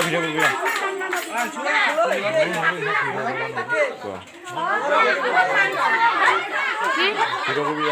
Video করবি video করবি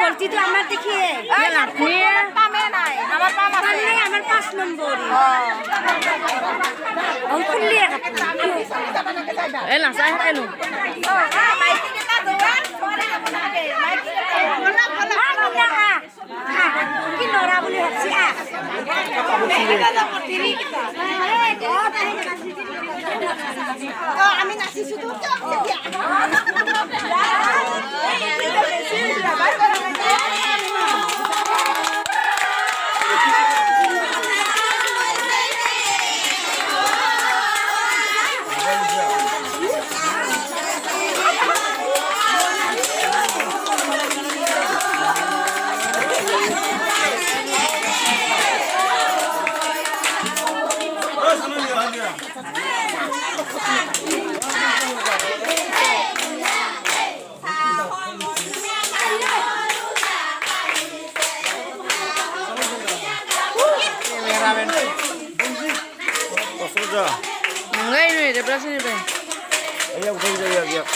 গলতি তো আমার দেখিয়ে আপনি পামে নাই আমার পাম আছে আমার 5 নম্বর খুললি এ না চাই কেন মাইকি কে তা দেওয়া পরে আপনাকে মাইকি কে বলা বলা কি নরা বলি হচ্ছে আমি নাচি শুধু Enggak ini, dia belas ini, Bang. Iya, udah.